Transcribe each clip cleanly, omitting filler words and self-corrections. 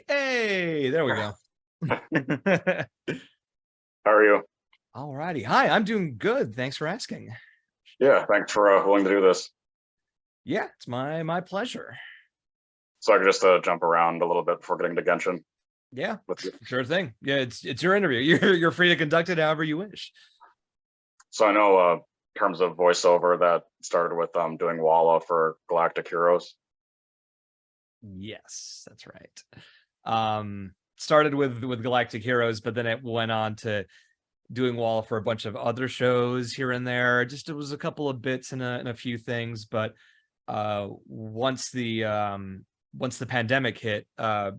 Hey, there we go. How are you? All righty. Hi, I'm doing good. Thanks for asking. Yeah, thanks for willing to do this. Yeah, it's my pleasure. So I could just jump around a little bit before getting to Genshin Yeah, with you. sure thing. Yeah, it's your interview. You're free to conduct it however you wish. So I know in terms of voiceover that started with doing Walla for Galactic Heroes. Yes, that's right. Started with Galactic Heroes, but then it went on to doing Wall for a bunch of other shows here and there. Just it was a couple of bits and a few things, but once the pandemic hit,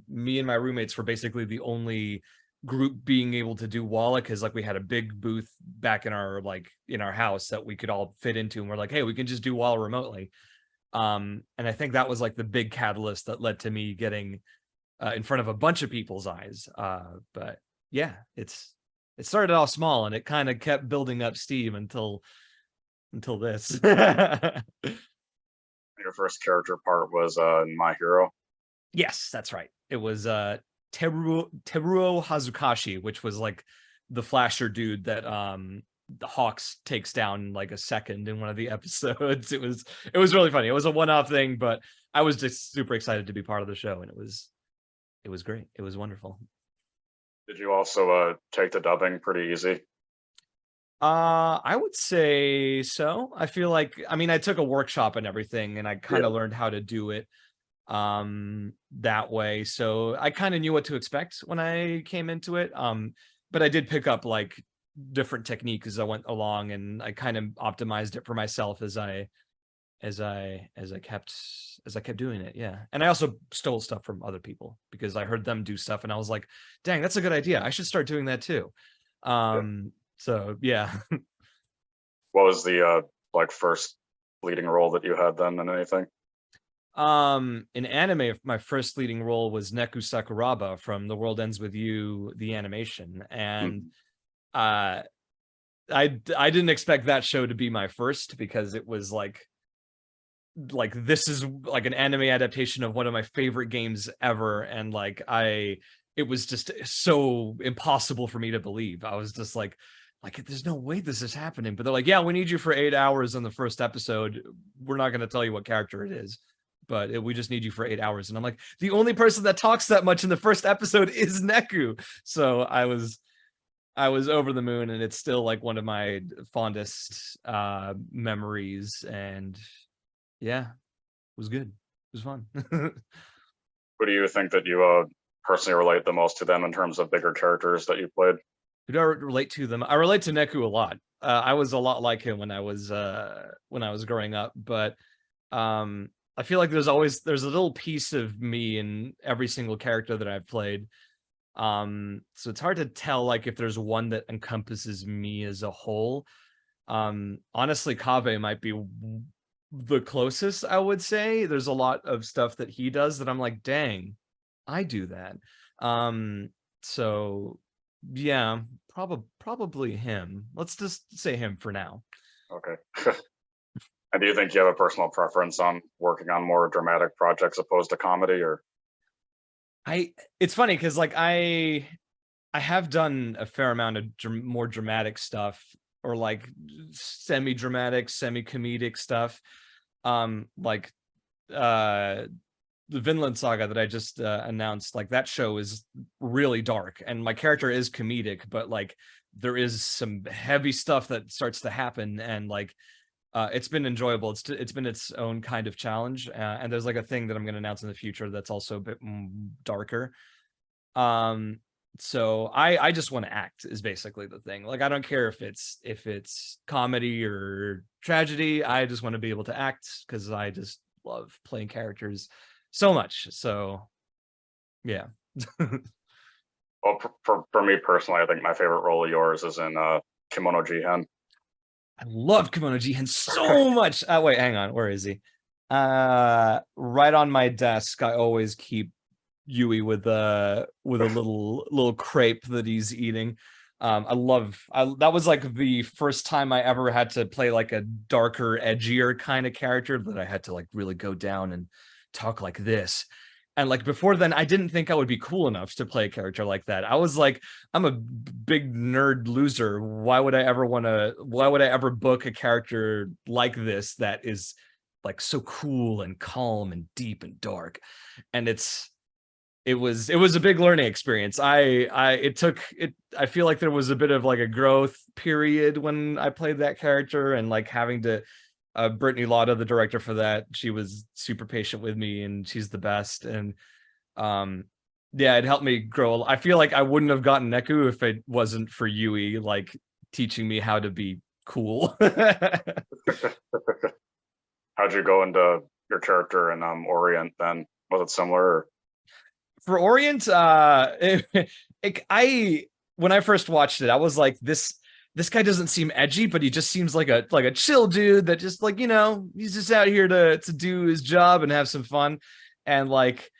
me and my roommates were basically the only group being able to do Walla because like we had a big booth back in our house that we could all fit into, and we're like, hey, we can just do Walla remotely. And I think that was like the big catalyst that led to me getting in front of a bunch of people's eyes. But yeah, it started off small and it kind of kept building up steam until this. Your first character part was in My Hero. Yes, that's right. It was Teruo Hazukashi, which was like the flasher dude that the Hawks takes down in like a second in one of the episodes. It was really funny. It was a one-off thing, but I was just super excited to be part of the show, and it was great. It was wonderful. Did you also take the dubbing pretty easy? I would say so. I feel like, I mean, I took a workshop and everything, and I kind Yeah. of learned how to do it that way, so I kind of knew what to expect when I came into it. But I did pick up like different techniques as I went along, and I kind of optimized it for myself as I kept doing it. Yeah, and I also stole stuff from other people because I heard them do stuff and I was like, dang, that's a good idea, I should start doing that too. Yeah. So yeah. What was the like first leading role that you had then in anything? In anime, my first leading role was Neku Sakuraba from The World Ends With You, the animation. And Mhm. uh I didn't expect that show to be my first because it was like this is like an anime adaptation of one of my favorite games ever, and it was just so impossible for me to believe. I was just like there's no way this is happening, but they're like, yeah, we need you for 8 hours on the first episode. We're not going to tell you what character it is, but we just need you for 8 hours. And I'm like, the only person that talks that much in the first episode is Neku. So I was over the moon, and it's still like one of my fondest memories. And yeah, it was good. It was fun. Who do you think that you personally relate the most to them in terms of bigger characters that you played? Who do I relate to them? I relate to Neku a lot. I was a lot like him when I was growing up, but I feel like there's a little piece of me in every single character that I've played. So it's hard to tell like if there's one that encompasses me as a whole. Honestly, Kaveh might be the closest, I would say. There's a lot of stuff that he does that I'm like, dang, I do that. So yeah, probably him. Let's just say him for now. Okay. And do you think you have a personal preference on working on more dramatic projects opposed to comedy, or? It's funny because like I have done a fair amount of more dramatic stuff, or like semi-dramatic, semi-comedic stuff. Like the Vinland Saga that I just announced, like that show is really dark, and my character is comedic, but like there is some heavy stuff that starts to happen, and like it's been enjoyable. It's been its own kind of challenge, and there's like a thing that I'm going to announce in the future that's also a bit darker. So I just want to act is basically the thing. Like I don't care if it's comedy or tragedy. I just want to be able to act because I just love playing characters so much. So yeah. Well, for me personally, I think my favorite role of yours is in Kemono Jihen. I love Kemono Jihen so much. Wait, hang on. Where is he? Right on my desk. I always keep Yui with a little crepe that he's eating. That was like the first time I ever had to play like a darker, edgier kind of character that I had to like really go down and talk like this. And like before then, I didn't think I would be cool enough to play a character like that. I was like, I'm a big nerd loser. Why would I ever book a character like this that is like so cool and calm and deep and dark? And it was a big learning experience. I feel like there was a bit of like a growth period when I played that character, and like having to Brittany Lotta, the director for that, she was super patient with me, and she's the best. And yeah, it helped me grow. I feel like I wouldn't have gotten Neku if it wasn't for Yui like teaching me how to be cool. How'd you go into your character in Orient then? Was it similar? For Orient, when I first watched it, I was like, this guy doesn't seem edgy, but he just seems like a chill dude that just like, he's just out here to do his job and have some fun. And like,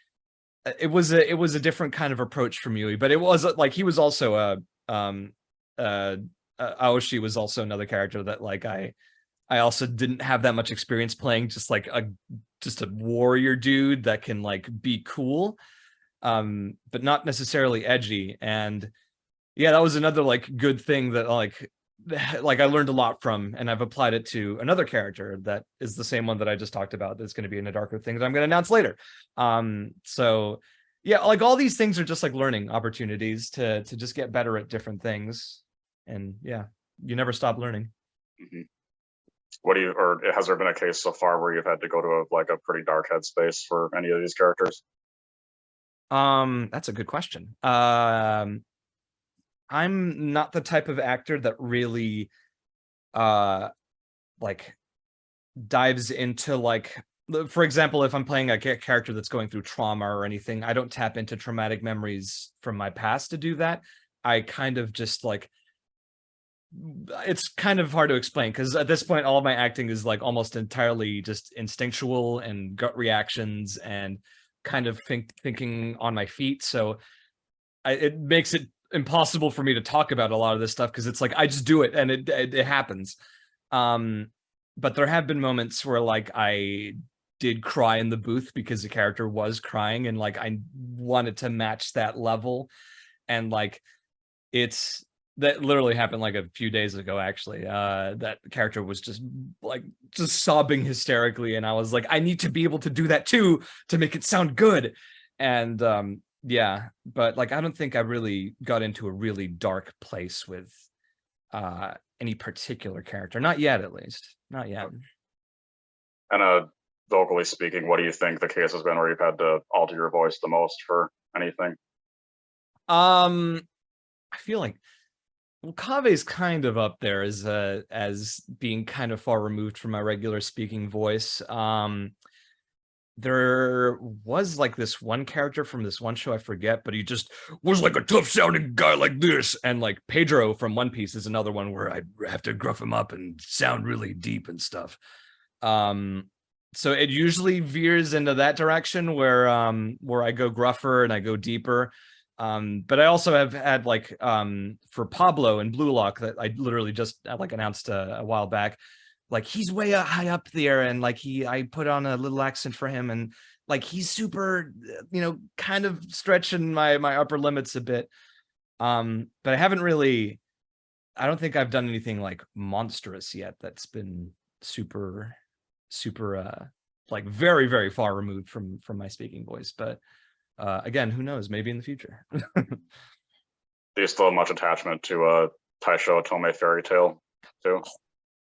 it was a different kind of approach from Yui, but it was like, he was also Aoshi was also another character that like, I also didn't have that much experience playing, just like a warrior dude that can like be cool, but not necessarily edgy. And yeah, that was another like good thing that like I learned a lot from, and I've applied it to another character that is the same one that I just talked about, that's going to be in a darker thing that I'm going to announce later. So yeah, like all these things are just like learning opportunities to just get better at different things. And yeah, you never stop learning. Mm-hmm. Or has there been a case so far where you've had to go to a pretty dark headspace for any of these characters? That's a good question. I'm not the type of actor that really like dives into like, for example, if I'm playing a character that's going through trauma or anything, I don't tap into traumatic memories from my past to do that. I kind of just like, it's kind of hard to explain because at this point all of my acting is like almost entirely just instinctual and gut reactions and kind of thinking on my feet. So it makes it impossible for me to talk about a lot of this stuff because it's like I just do it and it happens. But there have been moments where like I did cry in the booth because the character was crying, and like I wanted to match that level. And like that literally happened like a few days ago, actually. That character was just sobbing hysterically, and I was like, I need to be able to do that too to make it sound good. And yeah, but like I don't think I really got into a really dark place with any particular character. Not yet, at least. Not yet. And vocally speaking, what do you think the case has been where you've had to alter your voice the most for anything? I feel like, well, Kaveh's kind of up there as being kind of far removed from my regular speaking voice. There was like this one character from this one show, I forget, but he just was like a tough sounding guy like this. And like Pedro from One Piece is another one where I have to gruff him up and sound really deep and stuff. So it usually veers into that direction where I go gruffer and I go deeper. But I also have had like for Pablo and Blue Lock that I literally just like announced a while back, like he's way high up there, and like I put on a little accent for him, and like he's super, kind of stretching my upper limits a bit. But I don't think I've done anything like monstrous yet that's been super like very, very far removed from my speaking voice. But again, who knows, maybe in the future. Do you still have much attachment to Taisho Otome Fairy Tale too?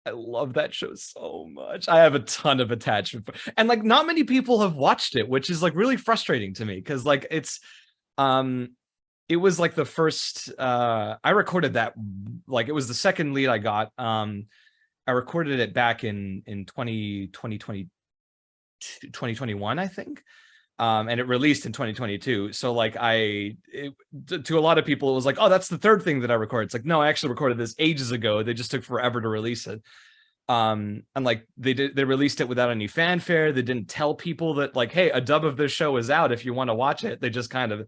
I love that show so much. I have a ton of attachment, and like not many people have watched it, which is like really frustrating to me because like it was like the first I recorded that, like it was the second lead I got. I recorded it back in 2021, I think. And it released in 2022. So like to a lot of people, it was like, oh, that's the third thing that I recorded. It's like, no, I actually recorded this ages ago. They just took forever to release it. And like they released it without any fanfare. They didn't tell people that like, hey, a dub of this show is out if you want to watch it. They just kind of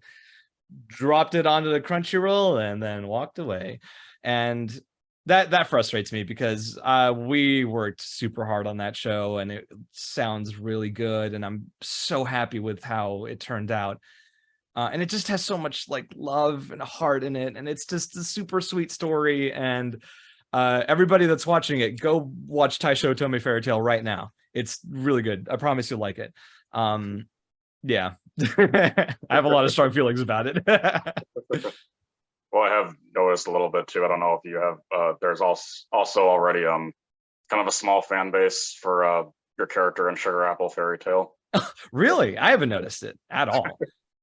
dropped it onto the Crunchyroll and then walked away. And That frustrates me because we worked super hard on that show and it sounds really good, and I'm so happy with how it turned out. And it just has so much like love and heart in it, and it's just a super sweet story. And everybody that's watching it, go watch Taisho Tome Fairy Tale right now. It's really good. I promise you'll like it. Yeah. I have a lot of strong feelings about it. Well, I have noticed a little bit too. I don't know if you have. There's also already kind of a small fan base for your character in Sugar Apple Fairy Tale. Really? I haven't noticed it at all.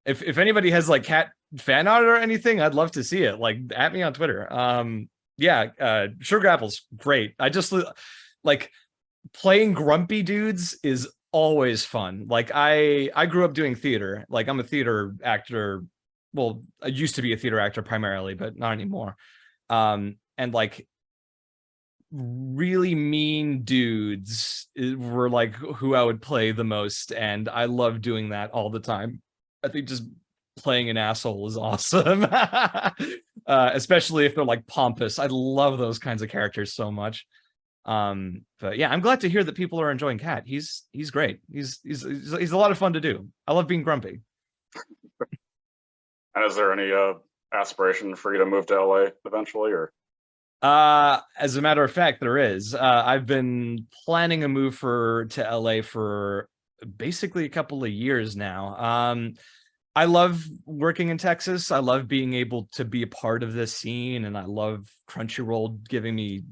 If anybody has like cat fan art or anything, I'd love to see it. Like, at me on Twitter. Yeah, Sugar Apple's great. I just like playing grumpy dudes is always fun. Like, I grew up doing theater. Like, I'm a theater actor. Well, I used to be a theater actor primarily, but not anymore. And like really mean dudes were like who I would play the most, and I love doing that all the time. I think just playing an asshole is awesome. Especially if they're like pompous. I love those kinds of characters so much. But yeah, I'm glad to hear that people are enjoying Cat. He's great. He's a lot of fun to do. I love being grumpy. And is there any aspiration for you to move to LA eventually, or? As a matter of fact, there is. I've been planning a move to LA for basically a couple of years now. I love working in Texas. I love being able to be a part of this scene, and I love Crunchyroll giving me,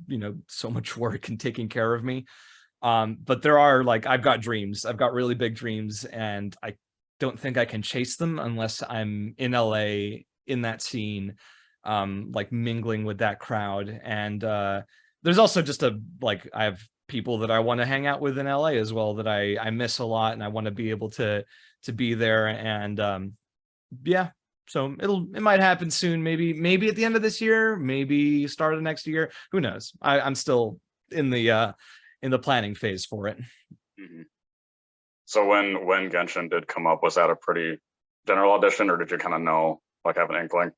so much work and taking care of me. But there are like, I've got dreams. I've got really big dreams, and I don't think I can chase them unless I'm in LA in that scene, like mingling with that crowd. And there's also just I have people that I want to hang out with in LA as well that I miss a lot, and I want to be able to be there. And yeah, so it might happen soon. Maybe at the end of this year, maybe start of next year. Who knows? I'm still in the planning phase for it. Mm-hmm. So when Genshin did come up, was that a pretty general audition, or did you kind of know, like, have an inkling?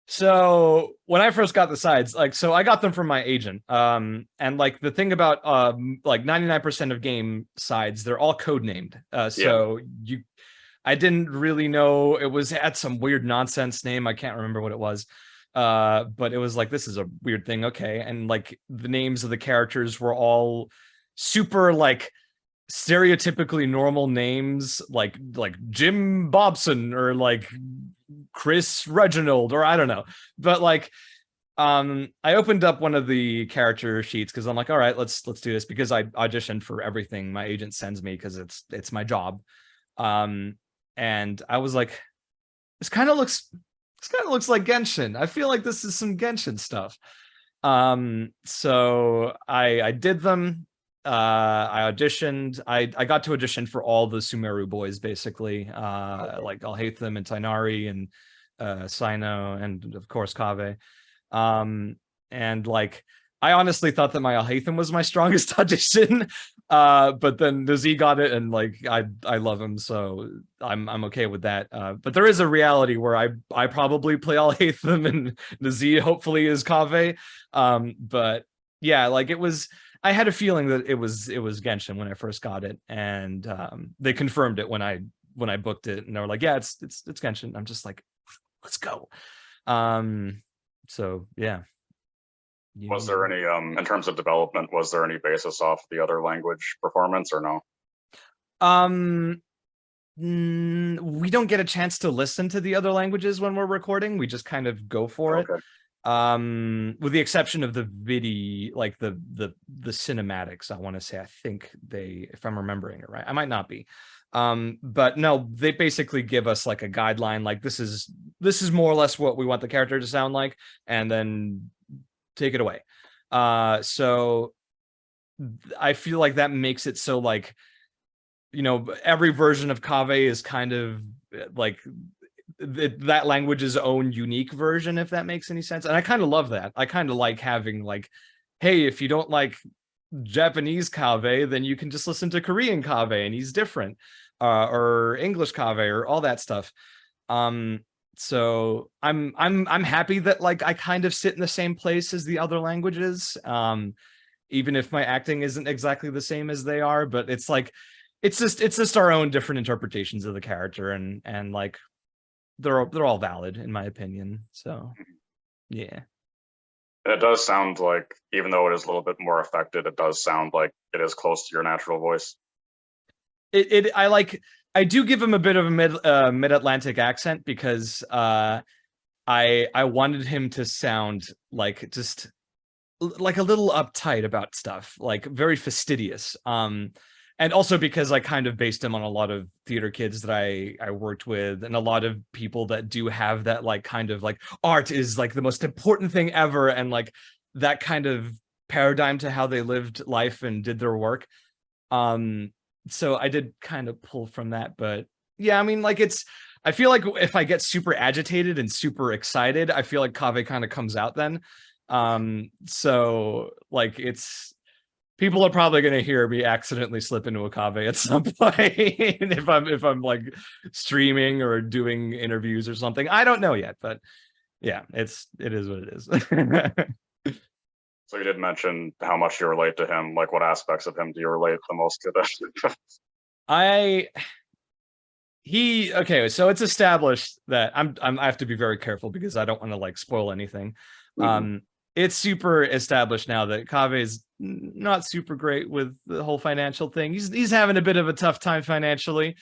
So when I first got the sides, so I got them from my agent. And like the thing about like 99% of game sides, they're all code named. So I didn't really know, it had some weird nonsense name. I can't remember what it was. But it was like, this is a weird thing. Okay. And like the names of the characters were all super like stereotypically normal names, like Jim Bobson or like Chris Reginald, or I don't know. But like I opened up one of the character sheets because I'm like, all right, let's do this, because I auditioned for everything my agent sends me because it's my job. And I was like, this kind of looks like Genshin. I feel like this is some Genshin stuff. So I did them. I auditioned. I got to audition for all the Sumeru boys, basically. Like Alhaitham and Tainari and Sino, and of course Kaveh. And like, I honestly thought that my Alhaitham was my strongest audition. But then Nazi got it, and like I love him, so I'm okay with that. But there is a reality where I probably play Alhaitham and Nazi hopefully is Kaveh. But yeah, like I had a feeling that it was Genshin when I first got it, and they confirmed it when I booked it, and they were like, yeah, it's Genshin. I'm just like, let's go. So yeah. Was there any in terms of development, was there any basis off the other language performance, or no? We don't get a chance to listen to the other languages when we're recording. We just kind of go for it. With the exception of the video, like the cinematics, I want to say, I think if I'm remembering it right, I might not be. But no, they basically give us like a guideline, like this is more or less what we want the character to sound like, and then take it away. So I feel like that makes it so like, every version of Kaveh is kind of like that language's own unique version, if that makes any sense. And I kind of love that. I kind of like having like, hey, if you don't like Japanese Kaveh, then you can just listen to Korean Kaveh and he's different, or English Kaveh, or all that stuff. So I'm happy that like I kind of sit in the same place as the other languages. Even if my acting isn't exactly the same as they are, but it's like it's just our own different interpretations of the character, and like they're all valid in my opinion. So yeah. And it does sound like, even though it is a little bit more affected, it does sound like it is close to your natural voice. I do give him a bit of a mid-Atlantic accent because I wanted him to sound like just like a little uptight about stuff, like very fastidious. And also because I kind of based him on a lot of theater kids that I worked with, and a lot of people that do have that like kind of like art is like the most important thing ever, and like that kind of paradigm to how they lived life and did their work. So I did kind of pull from that, but yeah, I mean, like I feel like if I get super agitated and super excited, I feel like Kaveh kind of comes out then. So like people are probably going to hear me accidentally slip into a Kaveh at some point if I'm like streaming or doing interviews or something. I don't know yet, but yeah, it is what it is. So you did mention how much you relate to him. Like, what aspects of him do you relate the most to? This? Okay, so it's established that I have to be very careful because I don't want to like spoil anything. It's super established now that Kaveh is not super great with the whole financial thing. He's having a bit of a tough time financially,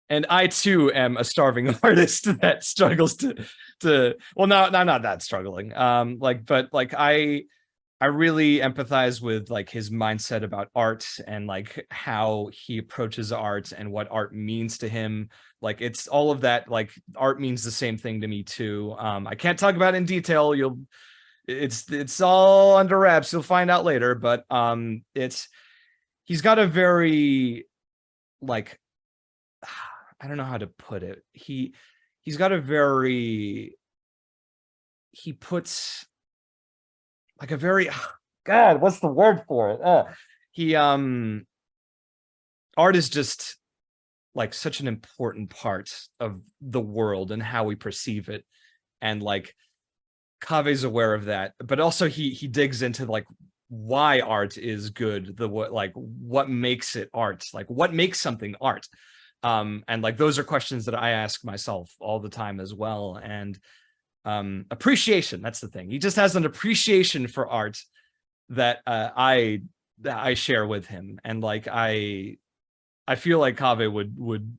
and I too am a starving artist that struggles to well, not that struggling. But like I really empathize with like his mindset about art and like how he approaches art and what art means to him. Like it's all of that, like art means the same thing to me too. I can't talk about it in detail. It's all under wraps. You'll find out later, but he's got a very like I don't know how to put it. He's got a very he puts like a very God, what's the word for it? He art is just like such an important part of the world and how we perceive it, and like Kaveh's aware of that, but also he digs into like why art is good, what makes it art, like what makes something art. And like those are questions that I ask myself all the time as well. And appreciation, that's the thing. He just has an appreciation for art that I share with him. And like I feel like Kaveh would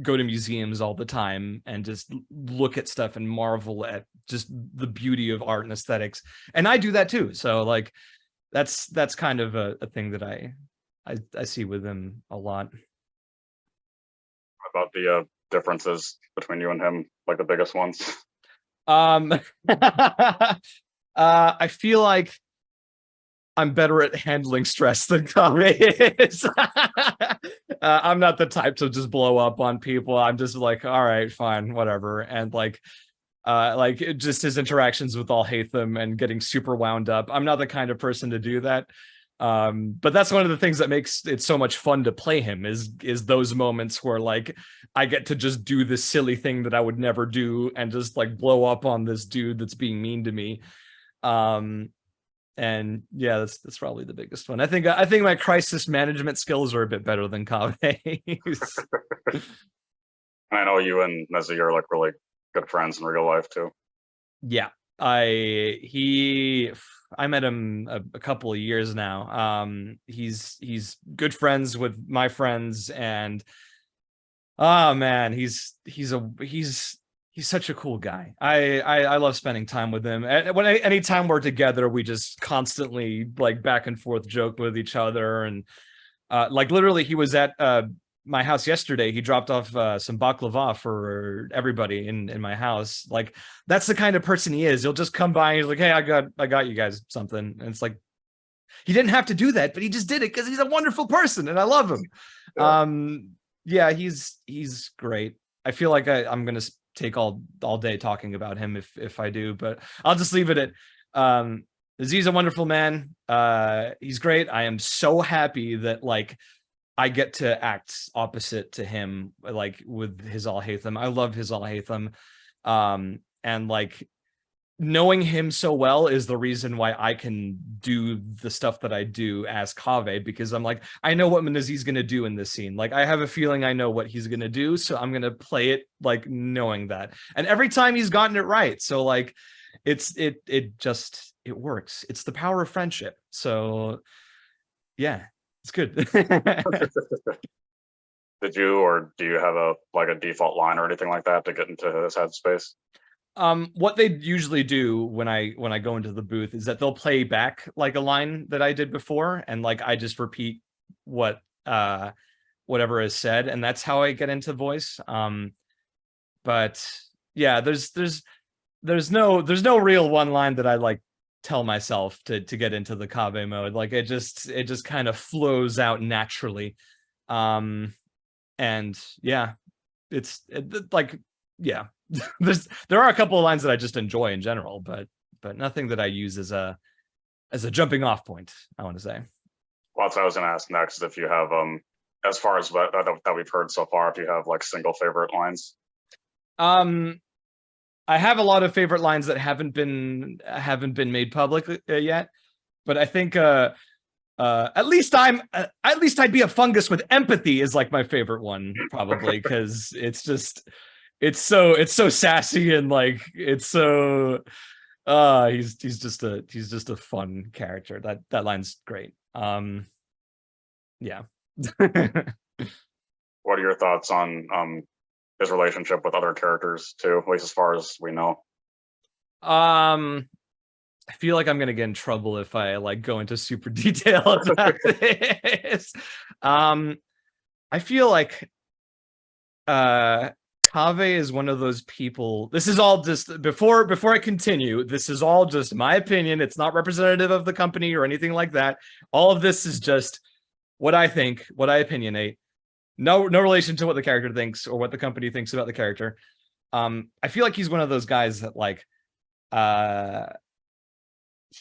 go to museums all the time and just look at stuff and marvel at just the beauty of art and aesthetics, and I do that too. So like that's kind of a thing that I see with him a lot. About the differences between you and him, like the biggest ones? I feel like I'm better at handling stress than Kaveh is. I'm not the type to just blow up on people. I'm just like, all right, fine, whatever. And like just his interactions with Al-Haytham and getting super wound up. I'm not the kind of person to do that. But that's one of the things that makes it so much fun to play him is those moments where like I get to just do this silly thing that I would never do and just like blow up on this dude that's being mean to me. And yeah, that's probably the biggest one. I think my crisis management skills are a bit better than Kaveh's. I know you and Nezzy are like really good friends in real life too. Yeah, I met him a couple of years now. He's good friends with my friends, and oh man, he's such a cool guy. I love spending time with him. And anytime we're together, we just constantly like back and forth joke with each other. And like literally, he was at my house yesterday. He dropped off some baklava for everybody in my house. Like that's the kind of person he is. He'll just come by and he's like, "Hey, I got you guys something." And it's like he didn't have to do that, but he just did it because he's a wonderful person and I love him. Yeah, yeah, he's great. I feel like I'm gonna take all day talking about him if I do, but I'll just leave it at He's a wonderful man. He's great. I am so happy that like I get to act opposite to him, like with his Al-Haytham. I love his Al-Haytham. And like knowing him so well is the reason why I can do the stuff that I do as Kaveh, because I'm like, I know what Naziz's gonna do in this scene. Like I have a feeling I know what he's gonna do, so I'm gonna play it like knowing that. And every time he's gotten it right. So like it works. It's the power of friendship. So yeah, it's good. Did you, or do you have a default line or anything like that to get into his headspace? What they usually do when I go into the booth is that they'll play back like a line that I did before, and like I just repeat what whatever is said, and that's how I get into voice. But yeah, there's no real one line that I like tell myself to get into the Kaveh mode. Like it just kind of flows out naturally. And yeah, like yeah. There are a couple of lines that I just enjoy in general, but nothing that I use as a jumping off point, I want to say. Well, that's what I was going to ask next. If you have as far as what that we've heard so far, if you have like single favorite lines. I have a lot of favorite lines that haven't been made public yet, but I think at least I'd be a fungus with empathy is like my favorite one, probably, because it's so sassy, and like it's so he's just a fun character. That line's great. Yeah. What are your thoughts on his relationship with other characters too, at least as far as we know? I feel like I'm gonna get in trouble if I like go into super detail about this. I feel like Kaveh is one of those people. This is all just before I continue. This is all just my opinion. It's not representative of the company or anything like that. All of this is just what I think, what I opinionate. No relation to what the character thinks or what the company thinks about the character. I feel like he's one of those guys that like,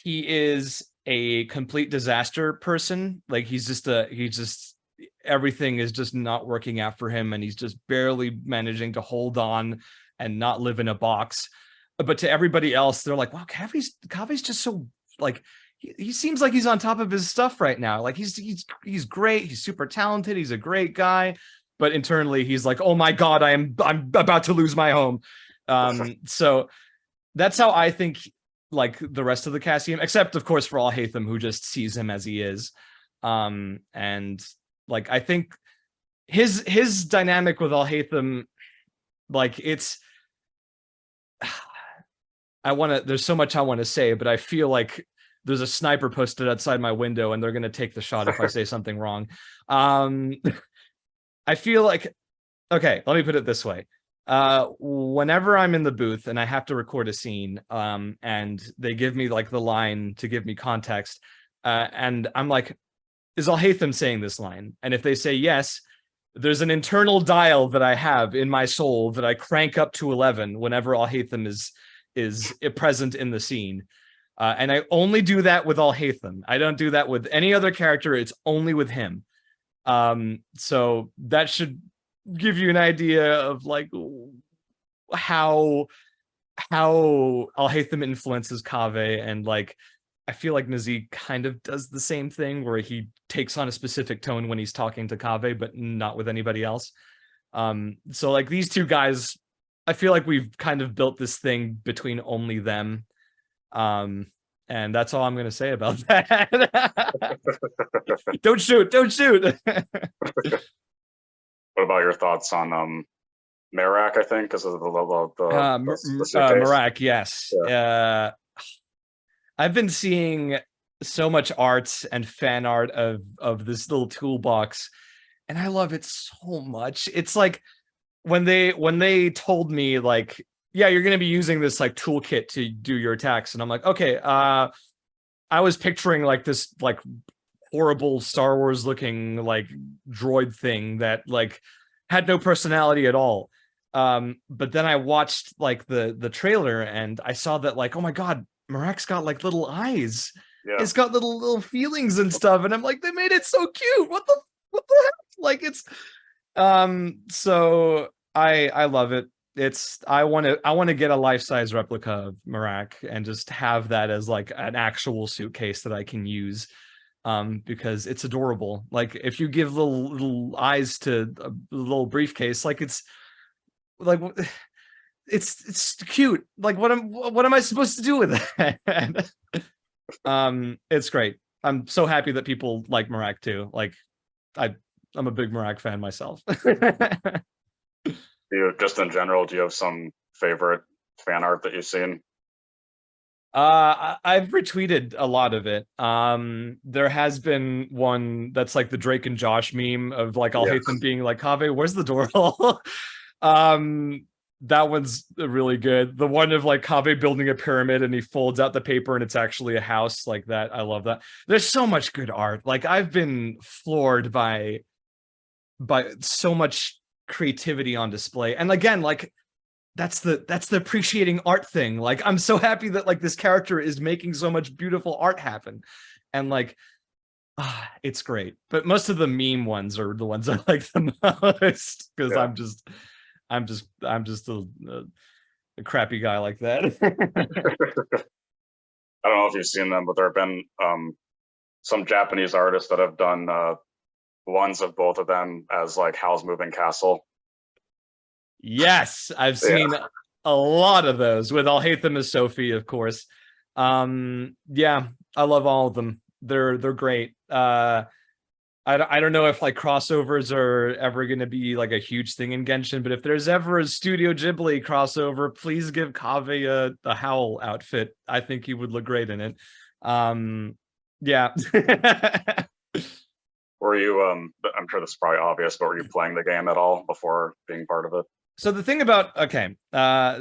he is a complete disaster person. Like he's just everything is just not working out for him, and he's just barely managing to hold on and not live in a box. But to everybody else, they're like, wow, Kaveh's just so like, he seems like he's on top of his stuff right now. Like he's great. He's super talented. He's a great guy. But internally, he's like, oh my God, I'm about to lose my home. So that's how I think like the rest of the cast see him, except of course for Alhaitham, who just sees him as he is. And like I think his dynamic with Alhaitham, like it's there's so much I want to say, but I feel like there's a sniper posted outside my window and they're going to take the shot if I say something wrong. I feel like, okay, let me put it this way. Whenever I'm in the booth and I have to record a scene, and they give me like the line to give me context, and I'm like, is Alhaitham saying this line? And if they say yes, there's an internal dial that I have in my soul that I crank up to 11 whenever Alhaitham is present in the scene. And I only do that with Alhaitham. I don't do that with any other character. It's only with him. So that should give you an idea of like how Alhaitham influences Kaveh, and like I feel like Nazi kind of does the same thing where he takes on a specific tone when he's talking to Kaveh, but not with anybody else. So like these two guys, I feel like we've kind of built this thing between only them. And that's all I'm going to say about that. Don't shoot. What about your thoughts on Merak, I think, because of the Merak, yes. Yeah. I've been seeing so much art and fan art of this little toolbox, and I love it so much. It's like when they told me like, yeah, you're going to be using this like toolkit to do your attacks, and I'm like, okay, I was picturing like this like horrible Star Wars looking like droid thing that like had no personality at all. But then I watched like the trailer and I saw that like, oh my God, Merak's got like little eyes. Yeah. It's got little feelings and stuff. And I'm like, they made it so cute. What the heck? Like it's so I love it. I want to get a life-size replica of Merak and just have that as like an actual suitcase that I can use, because it's adorable. Like if you give little eyes to a little briefcase, like it's like it's cute. Like what am I supposed to do with that? It's great. I'm so happy that people like Merak too. Like I'm a big Merak fan myself. You just in general, do you have some favorite fan art that you've seen? I've retweeted a lot of it. There has been one that's like the Drake and Josh meme of like I'll hate them being like, Kaveh, where's the door? That one's really good. The one of like Kaveh building a pyramid and he folds out the paper and it's actually a house, like that. I love that. There's so much good art. Like I've been floored by so much creativity on display. And again, like that's the appreciating art thing. Like I'm so happy that like this character is making so much beautiful art happen. And like it's great. But most of the meme ones are the ones I like the most, because I'm just a crappy guy like that. I don't know if you've seen them, but there have been some Japanese artists that have done ones of both of them as like Howl's Moving Castle. Yes, I've seen a lot of those with I'll Hate Them as Sophie, of course. Yeah, I love all of them. They're great. I don't know if like crossovers are ever going to be like a huge thing in Genshin, but if there's ever a Studio Ghibli crossover, please give Kaveh a Howl outfit. I think he would look great in it. Yeah. Were you, I'm sure this is probably obvious, but were you playing the game at all before being part of it? So the thing about, okay,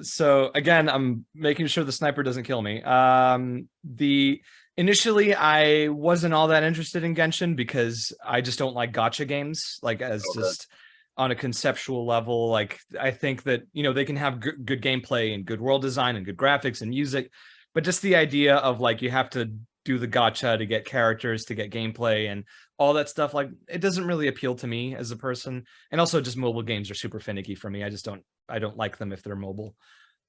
so again, I'm making sure the sniper doesn't kill me. Initially, I wasn't all that interested in Genshin because I just don't like gacha games, like as just on a conceptual level. Like I think that, you know, they can have good gameplay and good world design and good graphics and music, but just the idea of like you have to do the gacha to get characters, to get gameplay and all that stuff, like it doesn't really appeal to me as a person. And also just mobile games are super finicky for me. I don't like them if they're mobile.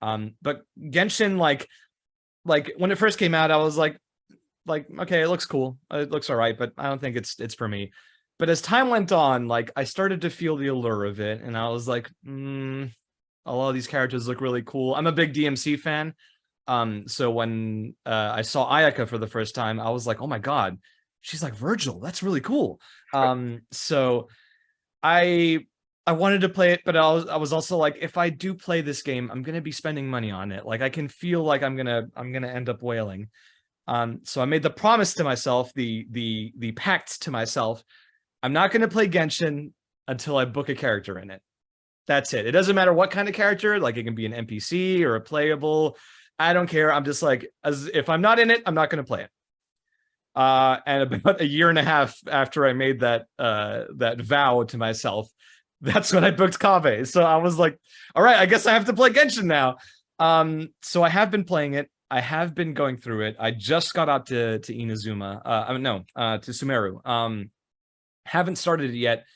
But Genshin, like when it first came out, I was like, okay, it looks cool, it looks all right, but I don't think it's for me. But as time went on, like I started to feel the allure of it, and I was like, a lot of these characters look really cool. I'm a big DMC fan. So when I saw Ayaka for the first time, I was like, oh my god, she's like Virgil. That's really cool. So I wanted to play it, but I was also like, if I do play this game, I'm gonna be spending money on it. Like I can feel like I'm gonna end up wailing. So I made the promise to myself, the pact to myself, I'm not gonna play Genshin until I book a character in it. That's it. It doesn't matter what kind of character, like it can be an NPC or a playable. I don't care. I'm just like, if I'm not in it, I'm not going to play it. And about a year and a half after I made that vow to myself, that's when I booked Kaveh. So I was like, all right, I guess I have to play Genshin now. So I have been playing it. I have been going through it. I just got out to Inazuma. To Sumeru. Haven't started it yet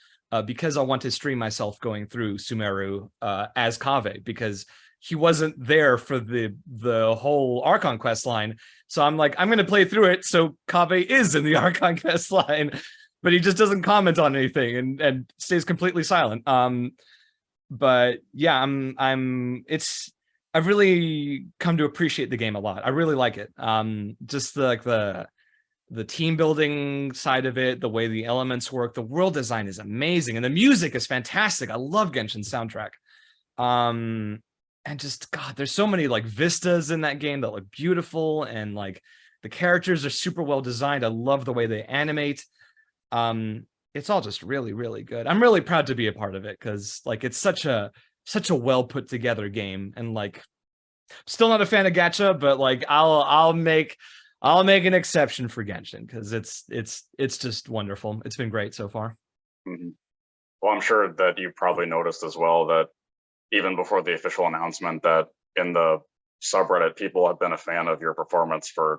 because I want to stream myself going through Sumeru as Kaveh, because he wasn't there for the whole Archon quest line. So I'm like, I'm going to play through it so Kaveh is in the Archon quest line, but he just doesn't comment on anything and stays completely silent. But yeah, I've really come to appreciate the game a lot. I really like it. Just the team building side of it, the way the elements work, the world design is amazing, and the music is fantastic. I love Genshin's soundtrack. And just, God, there's so many like vistas in that game that look beautiful, and like the characters are super well designed. I love the way they animate. It's all just really, really good. I'm really proud to be a part of it because like it's such a well put together game. And like, still not a fan of gacha, but like I'll make an exception for Genshin because it's just wonderful. It's been great so far. Mm-hmm. Well, I'm sure that you probably noticed as well that even before the official announcement, that in the subreddit, people have been a fan of your performance for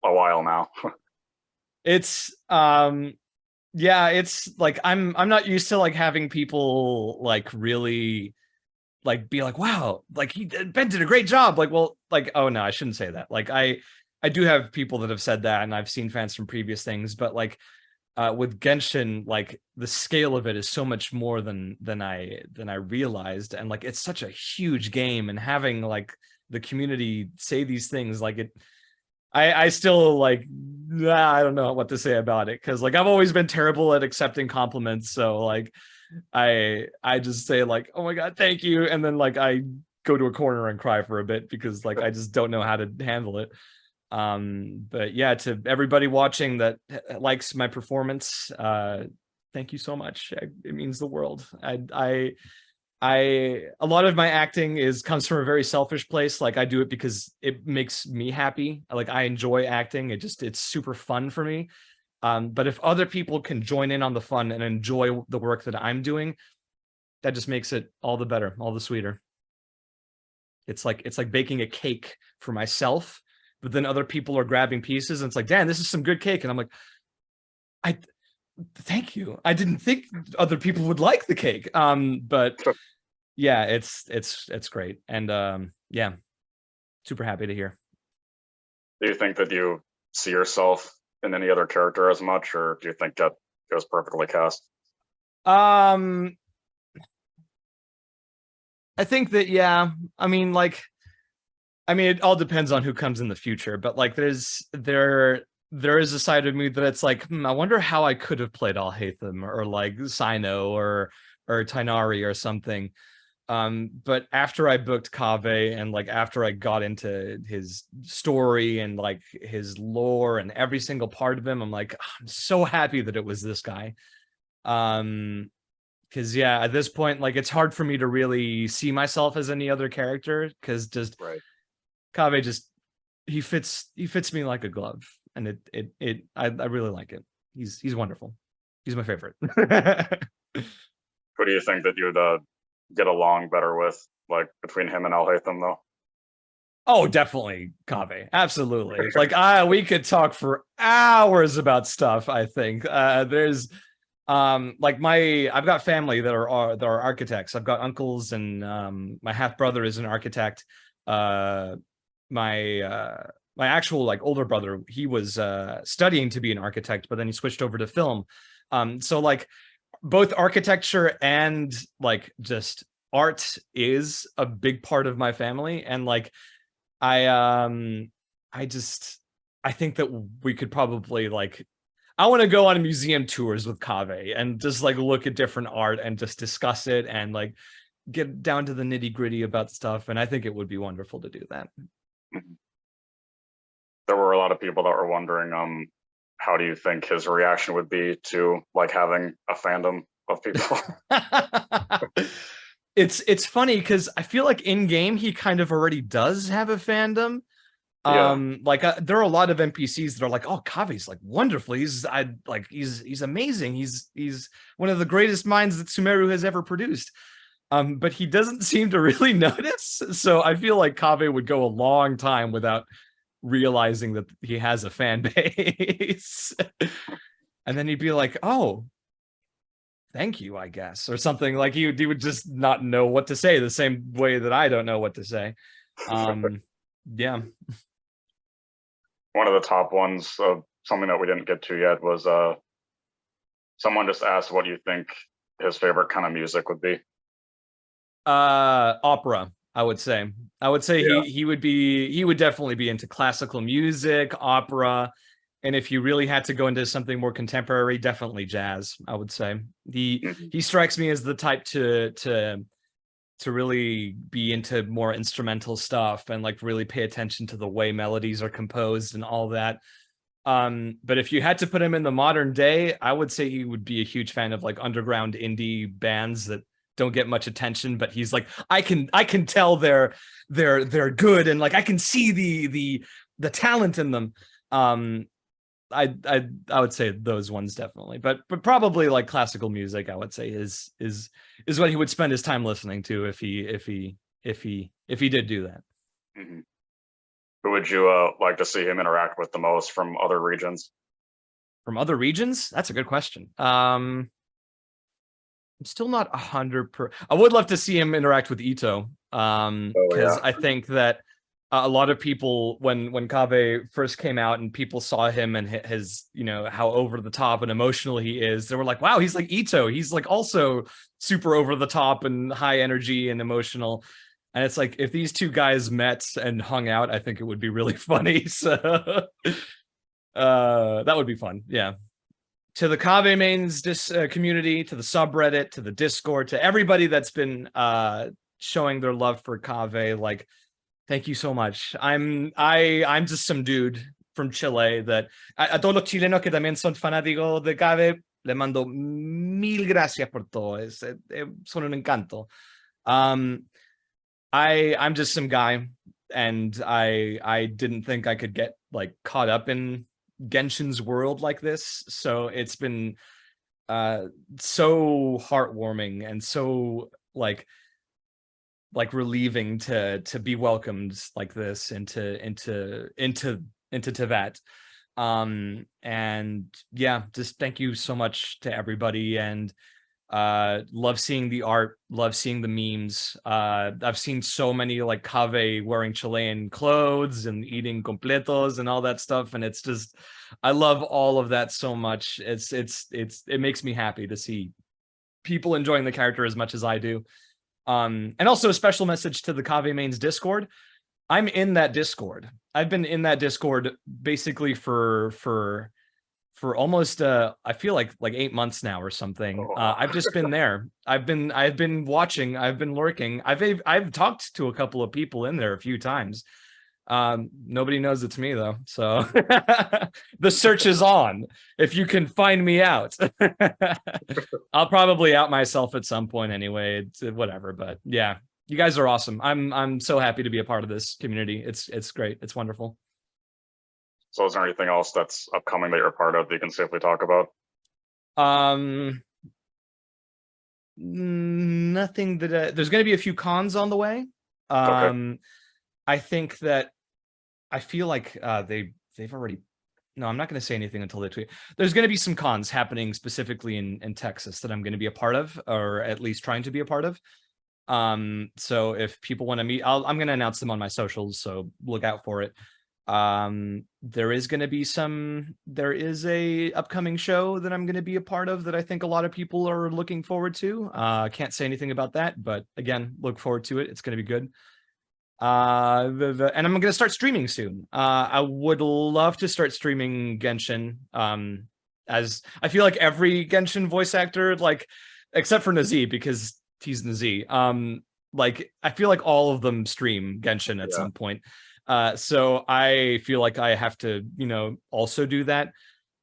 a while now. It's yeah, it's like I'm not used to like having people like really like be like, wow, like Ben did a great job. Like, well, like, oh no, I shouldn't say that. Like I do have people that have said that, and I've seen fans from previous things, but like with Genshin, like the scale of it is so much more than I realized, and like it's such a huge game, and having like the community say these things, like it, I still like, I don't know what to say about it, because like I've always been terrible at accepting compliments, so like I just say like, oh my god, thank you, and then like I go to a corner and cry for a bit because like I just don't know how to handle it. But yeah, to everybody watching that likes my performance, thank you so much. It means the world. A lot of my acting comes from a very selfish place. Like I do it because it makes me happy. Like I enjoy acting. It's super fun for me. But if other people can join in on the fun and enjoy the work that I'm doing, that just makes it all the better, all the sweeter. It's like baking a cake for myself, but then other people are grabbing pieces and it's like, Dan, this is some good cake. And I'm like, thank you. I didn't think other people would like the cake. But yeah, it's great. And yeah, super happy to hear. Do you think that you see yourself in any other character as much, or do you think that goes perfectly cast? I think that, yeah, I mean, like, it all depends on who comes in the future, but like there is a side of me that it's like, I wonder how I could have played Alhaitham or like Sino or Tainari or something. But after I booked Kaveh and like after I got into his story and like his lore and every single part of him, I'm like, I'm so happy that it was this guy. Because yeah, at this point, like it's hard for me to really see myself as any other character, because just Right. Kaveh just he fits me like a glove, and I really like it. He's wonderful. He's my favorite. Who do you think that you'd get along better with, like between him and Alhaitham, though? Oh, definitely Kaveh. Absolutely. Like we could talk for hours about stuff, I think. There's like I've got family that are architects. I've got uncles, and my half brother is an architect. My actual like older brother, he was studying to be an architect, but then he switched over to film. So like both architecture and like just art is a big part of my family, and like I I think that we could probably like, I want to go on museum tours with Kaveh and just like look at different art and just discuss it and like get down to the nitty gritty about stuff. And I think it would be wonderful to do that. There were a lot of people that were wondering, how do you think his reaction would be to like having a fandom of people? It's funny because I feel like in game he kind of already does have a fandom. Yeah. Like there are a lot of NPCs that are like, oh, Kaveh's like wonderful. He's amazing. He's one of the greatest minds that Sumeru has ever produced. But he doesn't seem to really notice. So I feel like Kaveh would go a long time without realizing that he has a fan base. And then he'd be like, oh, thank you, I guess, or something. Like he would just not know what to say, the same way that I don't know what to say. Yeah. One of the top ones of something that we didn't get to yet was someone just asked what you think his favorite kind of music would be. Opera, I would say. Yeah. He would definitely be into classical music, opera, and if you really had to go into something more contemporary, definitely jazz, I would say. He strikes me as the type to really be into more instrumental stuff and like really pay attention to the way melodies are composed and all that. But if you had to put him in the modern day, I would say he would be a huge fan of like underground indie bands that don't get much attention, but he's like, I can tell they're good, and like I can see the talent in them. I would say those ones definitely, but probably like classical music, I would say is what he would spend his time listening to if he did do that. Mm-hmm. Who would you like to see him interact with the most from other regions? From other regions? That's a good question. I'm still not 100%. I would love to see him interact with Ito, Oh because yeah. I think that a lot of people, when Kaveh first came out and people saw him and his, you know, how over the top and emotional he is, they were like, wow, he's like Ito. He's like also super over the top and high energy and emotional. And it's like, if these two guys met and hung out, I think it would be really funny. So that would be fun. Yeah. To the Kaveh mains community, to the subreddit, to the Discord, to everybody that's been showing their love for Kaveh, like, thank you so much. I'm just some dude from Chile that a todos los chilenos que también son fanáticos de Kaveh, le mando mil gracias por todo. Son un encanto. I'm just some guy, and I didn't think I could get like caught up in Genshin's world like this. So it's been so heartwarming and so like relieving to be welcomed like this into Tibet. And yeah, just thank you so much to everybody, and love seeing the art, love seeing the memes. I've seen so many like Kaveh wearing Chilean clothes and eating completos and all that stuff, and it's just, I love all of that so much. It makes me happy to see people enjoying the character as much as I do. And also a special message to the Kaveh mains Discord. I'm in that Discord. I've been in that Discord basically for almost I feel like 8 months now or something. I've just been there. I've been watching, I've been lurking. I've talked to a couple of people in there a few times. Nobody knows it's me though. So the search is on. If you can find me out. I'll probably out myself at some point anyway. It's whatever, but yeah. You guys are awesome. I'm so happy to be a part of this community. It's great. It's wonderful. So is there anything else that's upcoming that you're a part of that you can safely talk about? Nothing that there's going to be a few cons on the way. Okay. I think that I feel like they've already. No, I'm not going to say anything until they tweet. There's going to be some cons happening specifically in Texas that I'm going to be a part of, or at least trying to be a part of. So if people want to meet, I'm going to announce them on my socials, so look out for it. There is a upcoming show that I'm going to be a part of that I think a lot of people are looking forward to. Can't say anything about that, but again, look forward to it. It's going to be good. And I'm going to start streaming soon. I would love to start streaming Genshin. As I feel like every Genshin voice actor, like except for Nazi, because he's Nazi. Like I feel like all of them stream Genshin at some point. So I feel like I have to, you know, also do that.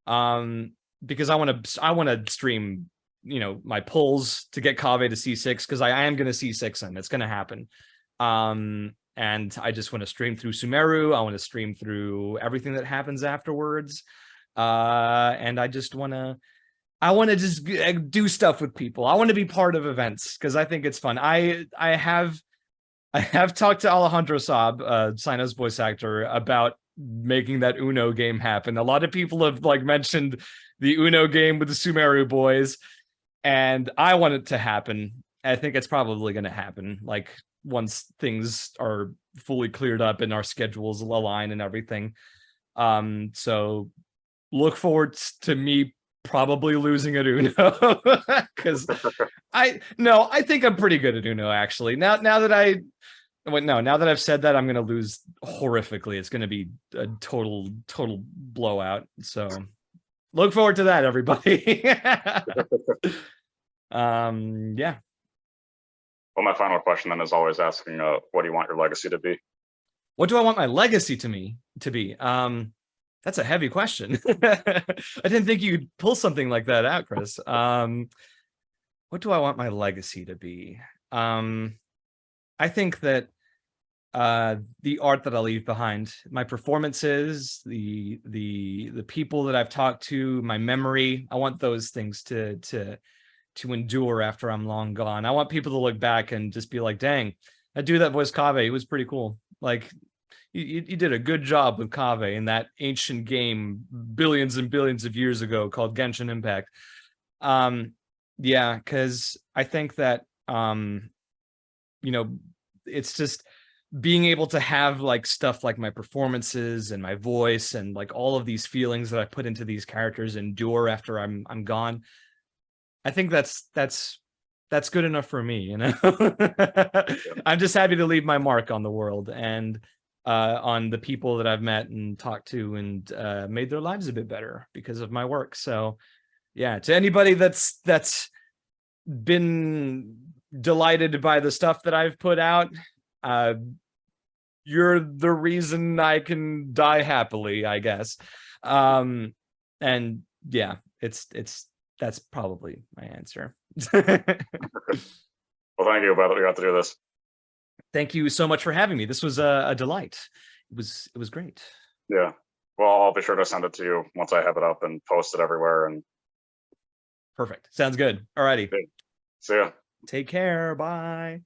Because I want to stream, you know, my pulls to get Kaveh to C6, because I am going to C6 him. It's going to happen. And I just want to stream through Sumeru. I want to stream through everything that happens afterwards. And I want to just do stuff with people. I want to be part of events because I think it's fun. I have talked to Alejandro Saab, Sino's voice actor, about making that Uno game happen. A lot of people have like mentioned the Uno game with the Sumeru boys, and I want it to happen. I think it's probably going to happen. Like once things are fully cleared up and our schedules align and everything. So look forward to me probably losing at Uno, because I think I'm pretty good at Uno actually. Now that I've said that, I'm gonna lose horrifically. It's gonna be a total blowout. So look forward to that, everybody. Yeah. Well, my final question then is always asking, what do you want your legacy to be? What do I want my legacy to be? That's a heavy question. I didn't think you'd pull something like that out, Chris. What do I want my legacy to be? I think that the art that I leave behind, my performances, the people that I've talked to, my memory, I want those things to endure after I'm long gone. I want people to look back and just be like, dang, that dude that voiced Kaveh, he was pretty cool. Like, you did a good job with Kaveh in that ancient game billions and billions of years ago called Genshin Impact. Yeah, because I think that it's just being able to have like stuff like my performances and my voice and like all of these feelings that I put into these characters endure after I'm gone. I think that's good enough for me, you know. I'm just happy to leave my mark on the world and on the people that I've met and talked to and made their lives a bit better because of my work. So yeah, to anybody that's been delighted by the stuff that I've put out, you're the reason I can die happily, I guess. And yeah, it's that's probably my answer. Well, thank you, that we got to do this. Thank you so much for having me. This was a delight. It was great. Yeah. Well, I'll be sure to send it to you once I have it up and post it everywhere. And Perfect. Sounds good. All righty. see ya. Take care. Bye.